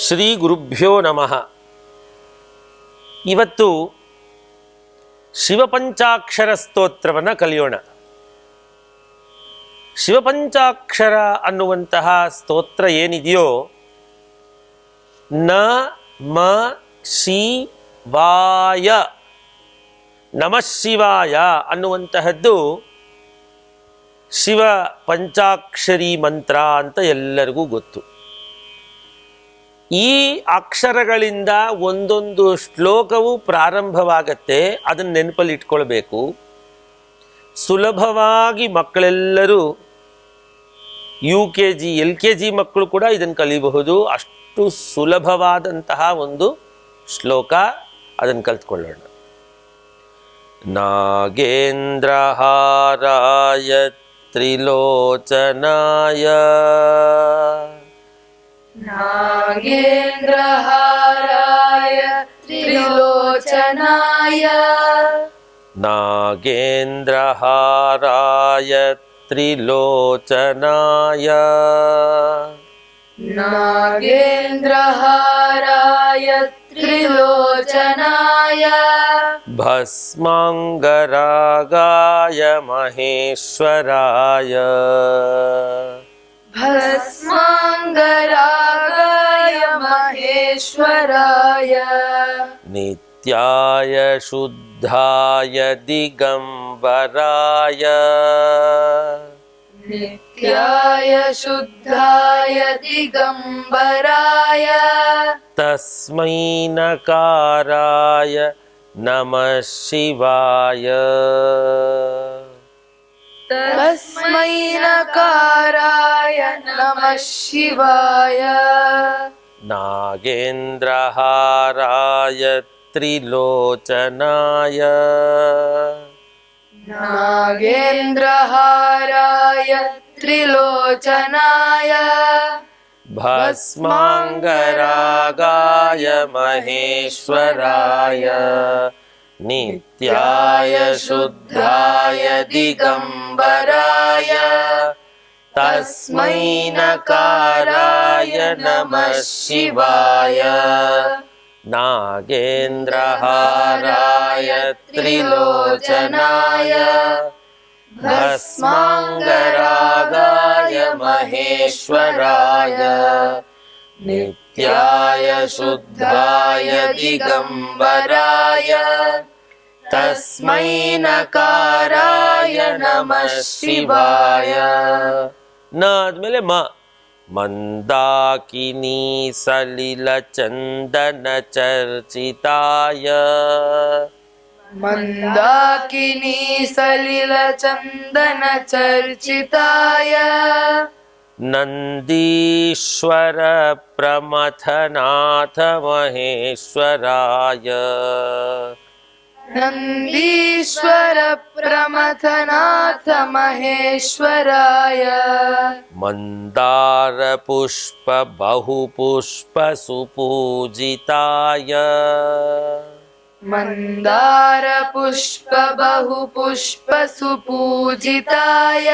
ಶ್ರೀ ಗುರುಭ್ಯೋ ನಮಃ. ಇವತ್ತು ಶಿವಪಂಚಾಕ್ಷರ ಸ್ತೋತ್ರವನ್ನು ಕಲಿಯೋಣ. ಶಿವಪಂಚಾಕ್ಷರ ಅನ್ನುವಂತಹ ಸ್ತೋತ್ರ ಏನಿದೆಯೋ, ನ ಮ ಶಿವಾಯ, ನಮಃ ಶಿವಾಯ ಅನ್ನುವಂತಹದ್ದು ಶಿವ ಪಂಚಾಕ್ಷರಿ ಮಂತ್ರ ಅಂತ ಎಲ್ಲರಿಗೂ ಗೊತ್ತು. ಈ ಅಕ್ಷರಗಳಿಂದ ಒಂದೊಂದು ಶ್ಲೋಕವು ಪ್ರಾರಂಭವಾಗತ್ತೆ. ಅದನ್ನು ನೆನಪಲ್ಲಿ ಇಟ್ಕೊಳ್ಬೇಕು. ಸುಲಭವಾಗಿ ಮಕ್ಕಳೆಲ್ಲರೂ UKG LKG ಮಕ್ಕಳು ಕೂಡ ಇದನ್ನು ಕಲಿಬಹುದು. ಅಷ್ಟು ಸುಲಭವಾದಂತಹ ಒಂದು ಶ್ಲೋಕ. ಅದನ್ನು ಕಲ್ತ್ಕೊಳ್ಳೋಣ. ನಾಗೇಂದ್ರಹಾರಾಯ ತ್ರಿಲೋಚನಾಯ, ನಾಗೇಂದ್ರಹಾರಾಯ ತ್ರಿಲೋಚನಾಯ, ನಾಗೇಂದ್ರಹಾರಾಯ ತ್ರಿಲೋಚನಾಯ, ನಾಗೇಂದ್ರಹಾರಾಯ ತ್ರಿಲೋಚನಾಯ, ಭಸ್ಮಾಂಗರಾಗಾಯ ಮಹೇಶ್ವರಾಯ, ಭಸ್ಮಾಂಗರಾಗಾಯ ಮಹೇಶ್ವರಾಯ, ನಿತ್ಯಾಯ ಶುದ್ಧಾಯ ದಿಗಂಬರಾಯ, ನಿತ್ಯಾಯ ಶುದ್ಧಾಯ ದಿಗಂಬರಾಯ, ತಸ್ಮೈ ನಕಾರಾಯ ನಮಃ ಶಿವಾಯ, ತಸ್ಮೈ ನಕಾರಾಯ ನಮಃ ಶಿವಾಯ, ನಾಗೇಂದ್ರಹಾರಾಯ ತ್ರಿಲೋಚನಾಯ, ನಾಗೇಂದ್ರಹಾರಾಯ ತ್ರಿಲೋಚನಾಯ, ಭಸ್ಮಾಂಗರಾಗಾಯ ಮಹೇಶ್ವರಾಯ, ನಿತ್ಯಾಯ ಶುದ್ಧಾಯ ದಿಗಂಬರಾಯ, ತಸ್ಮೈ ನಕಾರಾಯ ನಮಃ ಶಿವಾಯ, ನಾಗೇಂದ್ರಹಾರಾಯ ತ್ರಿಲೋಚನಾಯ, ಭಸ್ಮಾಂಗರಾಗಾಯ ಮಹೇಶ್ವರಾಯ, ನಿತ್ಯಾಯ ಶುದ್ಧಾಯ ದಿಗಂಬರಾಯ, ತಸ್ಮೈ ನಕಾರಾಯ ನಮಃ ಶಿವಾಯ. ನ ಆದ್ಮೇಲೆ ಮ. ಮಂದಾಕಿನಿ ಸಲಿಲ ಚಂದನ ಚರ್ಚಿತಾಯ, ಮಂದಾಕಿನಿ ಸಲಿಲ ಚಂದನ ಚರ್ಚಿತಾಯ, ನಂದೀಶ್ವರ ಪ್ರಮಥನಾಥ ಮಹೇಶ್ವರಾಯ, ನಂದೀಶ್ವರ ಪ್ರಮಥನಾಥ ಮಹೇಶ್ವರಾಯ, ಮಂದಾರ ಪುಷ್ಪ ಬಹುಪುಷ್ಪ ಸುಪೂಜಿತಾಯ, ಮಂದಾರ ಪುಷ್ಪ ಬಹುಪುಷ್ಪ ಸುಪೂಜಿತಾಯ,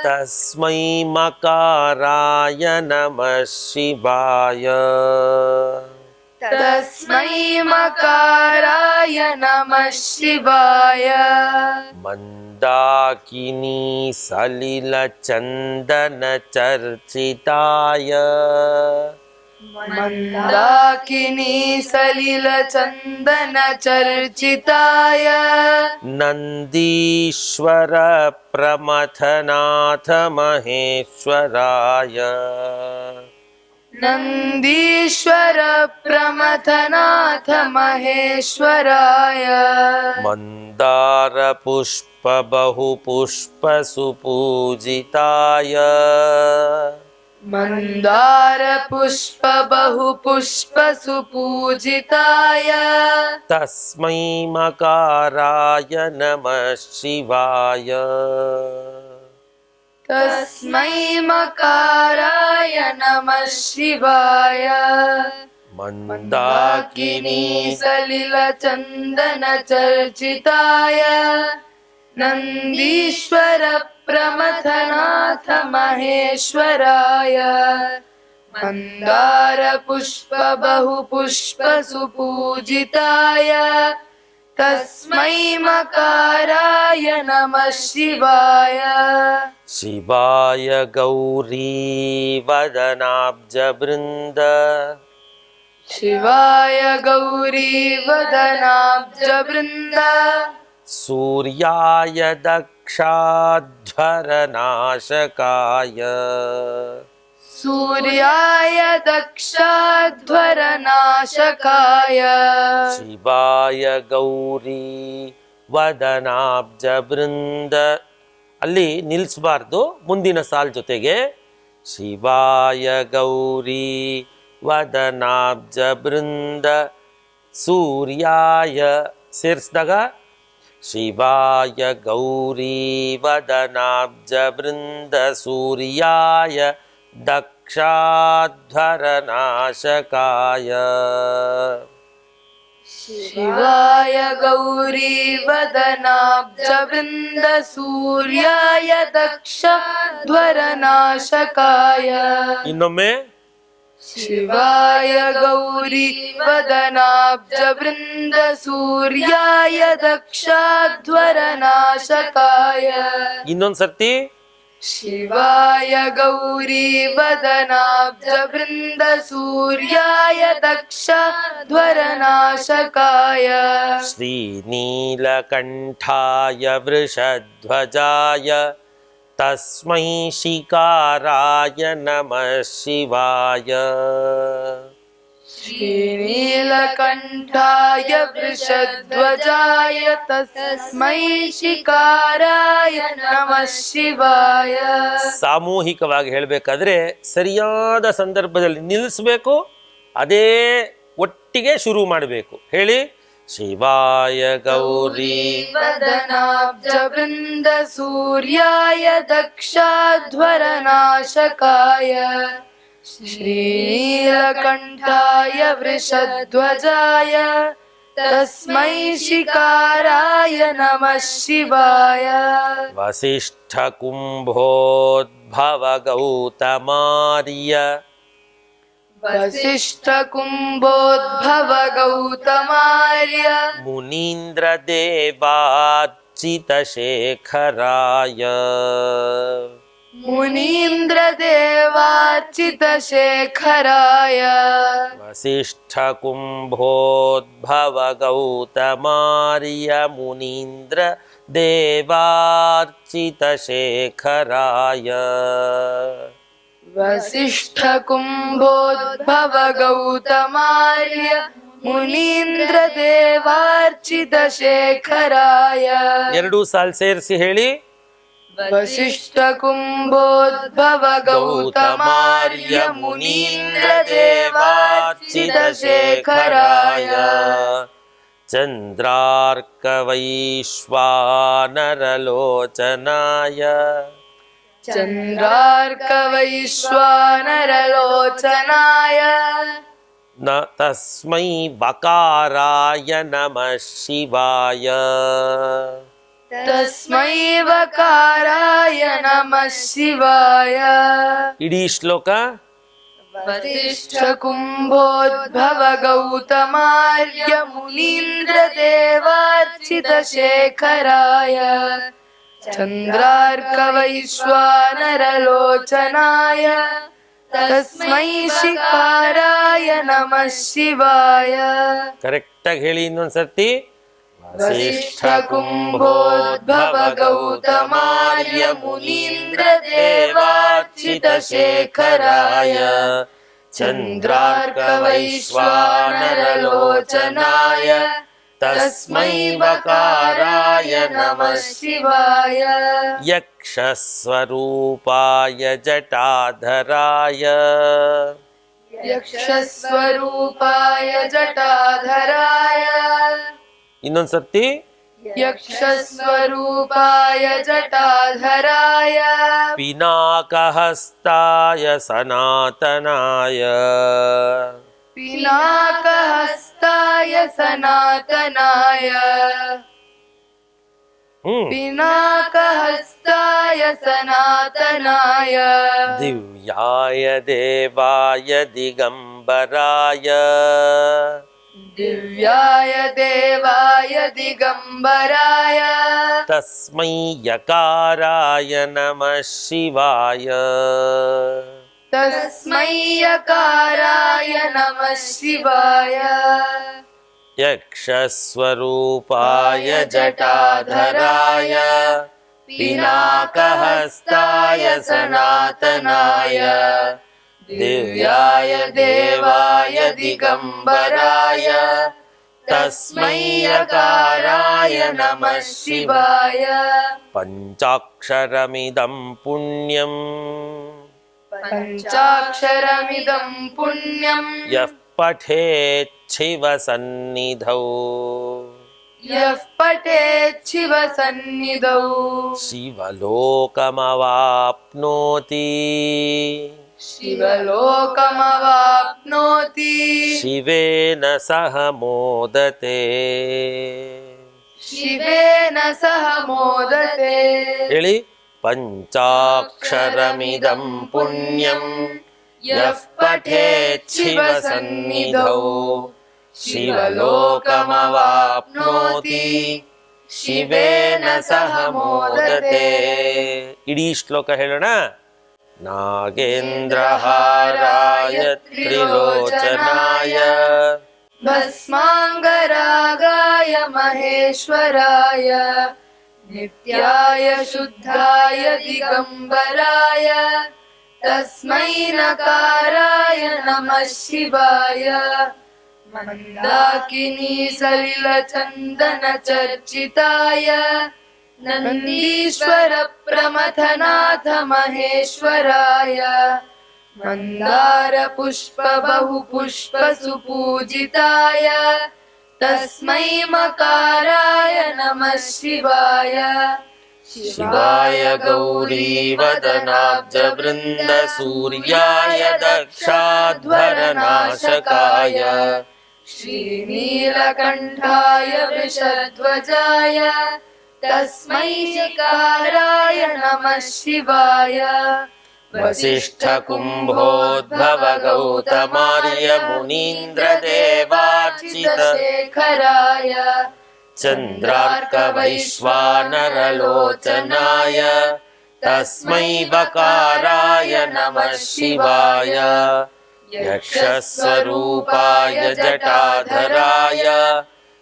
ತಸ್ಮೈ ಮಕಾರಾಯ ನಮಃ ಶಿವಾಯ, ತಸ್ಮೈ ಮಕಾರಾಯ ನಮಃ ಶಿವಾಯ, ಮಂದಾಕಿನಿ ಸಲಿಲ ಚಂದನ ಚರ್ಚಿತಾಯ, ಮಂದಾಕಿನಿ ಸಲಿಲ ಚಂದನ ಚರ್ಚಿತಾಯ, ನಂದೀಶ್ವರ ಪ್ರಮಥನಾಥ ಮಹೇಶ್ವರಾಯ, ನಂದೀಶ್ವರ ಪ್ರಮಥನಾಥ ಮಹೇಶ್ವರಾಯ, ಮಂದಾರ ಪುಷ್ಪ ಬಹುಪುಷ್ಪ ಸುಪೂಜಿತಾಯ, ಮಂದಾರ ಪುಷ್ಪ ಬಹುಪುಷ್ಪ ಸುಪೂಜಿತಾಯ, ತಸ್ಮೈ ಮಕಾರಾಯ ನಮಃ ಶಿವಾಯ, ತಸ್ಮೈ ಮಕಾರಾಯ ನಮಃ ಶಿವಾಯ, ಮಂದಾಕಿನಿ ಸಲಿಲ ಚಂದನ ಚರ್ಚಿತಾಯ, ನಂದೀಶ್ವರ ಪ್ರಮಥನಾಥ ಮಹೇಶ್ವರಾಯ, ಮಂದಾರ ಪುಷ್ಪ ಬಹು ಪುಷ್ಪ ಸುಪೂಜಿತಾಯ ತಸ್ಮೈ ಮಕಾರಾಯ ನಮಃ ಶಿವಾಯ. ಶಿವಾಯ ಗೌರಿ ವದನಾಬ್ಜ ಬೃಂದ ಶಿವಾಯ ಗೌರಿ ವದನಾಬ್ಜ ಬೃಂದ ಸೂರ್ಯಾಯ ದಕ್ಷಾಧ್ವರ ನಾಶಕಾಯ ಸೂರ್ಯಾಯ ದಕ್ಷಾಧ್ವರ ನಾಶಕಾಯ ಶಿವಾಯ ಗೌರಿ ವದನಾಬ್ಜ ಬೃಂದ. ಅಲ್ಲಿ ನಿಲ್ಲಿಸಬಾರ್ದು, ಮುಂದಿನ ಸಾಲ್ ಜೊತೆಗೆ ಶಿವಾಯ ಗೌರಿ ವದನಾಬ್ಜ ಬೃಂದ ಸೂರ್ಯಾಯ ಸೇರಿಸಿದಾಗ ಶಿವಾಯ ಗೌರಿ ವದನಾಬ್ಜ ಬೃಂದ ಸೂರ್ಯಾಯ ದಕ್ಷಾಧ್ವರ ನಾಶಕಾಯ. ಶಿವಾಯ ಗೌರಿ ವದನಾಬ್ಜ ಬೃಂದ ಸೂರ್ಯಾಯ ದಕ್ಷಾಧ್ವರ ನಾಶಕಾಯ. ಇನ್ನೊಮ್ಮೆ ಶಿವಾಯ ಗೌರಿ ವದನಾಬ್ಜ ಬೃಂದ ಸೂರ್ಯಾಯ ದಕ್ಷಾಧ್ವರ ನಾಶಕಾಯ. ಇನ್ನೊಂದ್ಸರ್ತಿ ಶಿವಾಯ ಗೌರಿ ವದನಾಬ್ಜ ಬೃಂದ ಸೂರ್ಯಾಯ ದಕ್ಷಾಧ್ವರ ನಾಶಕಾಯ. ಶ್ರೀನೀಲಕಂಠಾಯ ವೃಷಧ್ವಜಾಯ ತಸ್ಮೈ ಶಿಕಾರಾಯ ನಮಃ ಶಿವಾಯ. ಶ್ರೀನೀಲಕಂಠಾಯ ವೃಷಧ್ವಜಾಯ ತಸ್ಮೈ ಶಿಕಾರಾಯ ನಮಃ ಶಿವಾಯ. ಸಾಮೂಹಿಕವಾಗಿ ಹೇಳಬೇಕಾದ್ರೆ ಸರಿಯಾದ ಸಂದರ್ಭದಲ್ಲಿ ನಿಲ್ಲಿಸಬೇಕು, ಅದೇ ಒಟ್ಟಿಗೆ ಶುರು ಮಾಡಬೇಕು. ಹೇಳಿ, ಶಿವಾಯ ಗೌರಿ ವದನಾಬ್ಜ ಬೃಂದ ಸೂರ್ಯಾಯ ದಕ್ಷಾಧ್ವರ ನಾಶಕಾಯ ಶ್ರೀನೀಲಕಂಠಾಯ ವೃಷಧ್ವಜಾಯ ತಸ್ಮೈ ಶಿಕಾರಾಯ ನಮಃ ಶಿವಾಯ. ವಸಿಷ್ಠ ಕುಂಭೋದ್ಭವ ಗೌತಮಾರ್ಯ ವಸಿಷ್ಠ ಕುಂಭೋದ್ಭವ ಗೌತಮಾರ್ಯ ಮುನೀಂದ್ರ ದೇವಾರ್ಚಿತ ಶೇಖರಾಯ. ಮುನೀಂದ್ರ ದೇವಾರ್ಚಿತ ಶೇಖರಾಯ. ವಸಿಷ್ಠ ಕುಂಭೋದ್ಭವ ಗೌತಮಾರ್ಯ ಮುನೀಂದ್ರ ದೇವಾರ್ಚಿತ ಶೇಖರಾಯ. ವಸಿಷ್ಠ ಕುಂಭೋದ್ಭವ ಗೌತಮಾರ್ಯ ಮುನೀಂದ್ರ ದೇವಾರ್ಚಿತ ಶೇಖರಾಯ. ಎರಡು ಸಾಲ್ ಸೇರಿಸಿ ಹೇಳಿ, ವಸಿಷ್ಠ ಕುಂಭೋದ್ಭವ ಗೌತಮಾರ್ಯ ಮುನೀಂದ್ರ ದೇವಾರ್ಚಿತ ಶೇಖರಾಯ. ಚಂದ್ರಾರ್ಕ ವೈಶ್ವಾನರಲೋಚನಾಯ ಚಂದ್ರಾರ್ಕ ವೈಶ್ವಾನರಲೋಚನಾಯ ನ ತಸ್ಮೈ ವಕಾರಾಯ ನಮಃ ಶಿವಾಯ. ತಸ್ಮೈ ವಕಾರಾಯ ನಮಃ ಶಿವಾಯ. ಇಡೀ ಶ್ಲೋಕ ವಸಿಷ್ಠ ಕುಂಭೋದ್ಭವ ಗೌತಮಾರ್ಯ ಮುನೀಂದ್ರ ದೇವಾರ್ಚಿತ ಶೇಖರಾಯ ಚಂದ್ರಾರ್ಕ ವೈಶ್ವಾನರಲೋಚನಾಯ ತಸ್ಮೈ ಶಿಕಾರಾಯ ನಮಃ ಶಿವಾಯ. ಕರೆಕ್ಟಾಗಿ ಹೇಳಿ ಇನ್ನೊಂದ್ಸರ್ತಿ. ವಸಿಷ್ಠ ಕುಂಭೋದ್ಭವ ಗೌತಮಾರ್ಯ ಮುನೀಂದ್ರ ದೇವಾರ್ಚಿತ ಶೇಖರಾಯ ಚಂದ್ರಾರ್ಕ ವೈಶ್ವಾನರಲೋಚನಾಯ ತಸ್ಮೈ ವಕಾರಾಯ ನಮಃ ಶಿವಾಯ. ಯಕ್ಷಸ್ವರೂಪಾಯ ಜಟಾಧರಾಯ ಯಕ್ಷಸ್ವರೂಪಾಯ ಜಟಾಧರಾಯ ಇನ್ನೊಂದ್ಸರ್ತಿ. ಯಕ್ಷಸ್ವರೂಪಾಯ ಜಟಾಧರಾಯ ಪಿನಾಕಹಸ್ತಾಯ ಸನಾತನಾಯ ಪಿನಾಕಹಸ್ತಾಯ ಸನಾತನಾಯ पिनाकहस्ताय सनातनाय दिव्याय देवाय दिगंबराय दिव्याय देवाय दिगंबराय तस्मै यकाराय नमः शिवाय तस्मै यकाराय नमः शिवाय यक्षस्वरूपाय जटाधराय पिनाकहस्ताय सनातनाय दिव्याय देवाय दिगंबराय तस्मै यकाराय नमः शिवाय पञ्चाक्षरमिदं पुण्यं पञ्चाक्षरमिदं पुण्यं यः पठेत् शिवसन्निधौ यः पठेत् शिवसन्निधौ शिवलोकमवाप्नोति शिवलोकमवाप्नोति शिवेन सह मोदते शिवेन सह मोदते ಹೇಳಿ पञ्चाक्षरमिदं पुण्यं यः पठेत् शिवसन्निधौ ಶಿವಲೋಕಮವಾಪ್ನೋತಿ ಶಿವೇನ ಸಹ ಮೋದತೆ. ಇಡೀ ಶ್ಲೋಕ ಹೇಳೋಣ. ನಾಗೇಂದ್ರಹಾರಾಯ ತ್ರಿಲೋಚನಾಯ ಭಸ್ಮಾಂಗರಾಗಾಯ ಮಹೇಶ್ವರಾಯ ನಿತ್ಯಾಯ ಶುದ್ಧಾಯ ದಿಗಂಬರಾಯ ತಸ್ಮೈ ನಕಾರಾಯ ನಮಃ ಶಿವಾಯ ಮಂದಾಕಿನಿ ಸಲಿಲ ಚಂದನ ಚರ್ಚಿತಾಯ ನಂದೀಶ್ವರ ಪ್ರಮಥನಾಥ ಮಹೇಶ್ವರಾಯ ಮಂದಾರ ಪುಷ್ಪ ಬಹು ಪುಷ್ಪ ಸುಪೂಜಿತಾಯ ತಸ್ಮೈ ಮಕಾರಾಯ ನಮಃ ಶಿವಾಯ ಶಿವಾಯ ಗೌರಿ ವದನಾಬ್ಜ ವೃಂದ ಸೂರ್ಯಾಯ ದಕ್ಷಾಧ್ವರ ನಾಶಕಾಯ ಶ್ರೀನೀಲಕಂಠಾಯ ವೃಷಧ್ವಜಾಯ ತಸ್ಮೈ ಶಿಕಾರಾಯ ನಮಃ ಶಿವಾಯ ವಸಿಷ್ಠ ಕುಂಭೋದ್ಭವ ಗೌತಮಾರ್ಯ ಮುನೀಂದ್ರ ದೇವಾರ್ಚಿತ ಶೇಖರಾಯ ಚಂದ್ರಾರ್ಕ ವೈಶ್ವಾನರಲೋಚನಾಯ ತಸ್ಮೈ ವಕಾರಾಯ ನಮಃ ಶಿವಾಯ ಯಕ್ಷಸ್ವರೂಪಾಯ ಜಟಾಧರಾಯ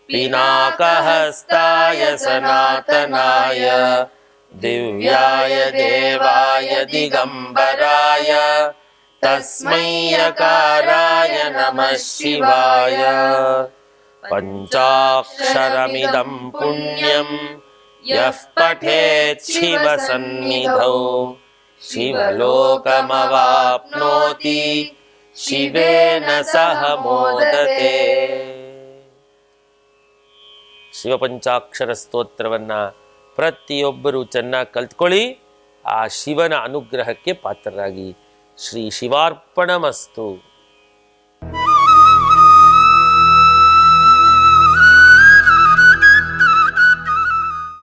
ಪಿನಾಕಹಸ್ತಾಯ ಸನಾತನಾಯ ದಿವ್ಯಾಯ ದೇವಾಯ ದಿಗಂಬರಾಯ ತಸ್ಮೈ ಯಕಾರಾಯ ನಮಃ ಶಿವಾಯ ಪಂಚಾಕ್ಷರಮಿದಂ ಪುಣ್ಯಂ ಯಃ ಪಠೇತ್ ಶಿವಸನ್ನಿಧೌ ಶಿವಲೋಕಮವಾಪ್ನೋತಿ ಶಿವೇನ ಸಹ ಮೋದತೆ. ಶಿವಪಂಚಾಕ್ಷರ ಸ್ತೋತ್ರವನ್ನ ಪ್ರತಿಯೊಬ್ಬರು ಚೆನ್ನಾಗಿ ಕಲ್ತ್ಕೊಳ್ಳಿ. ಆ ಶಿವನ ಅನುಗ್ರಹಕ್ಕೆ ಪಾತ್ರರಾಗಿ. ಶ್ರೀ ಶಿವಾರ್ಪಣಮಸ್ತು.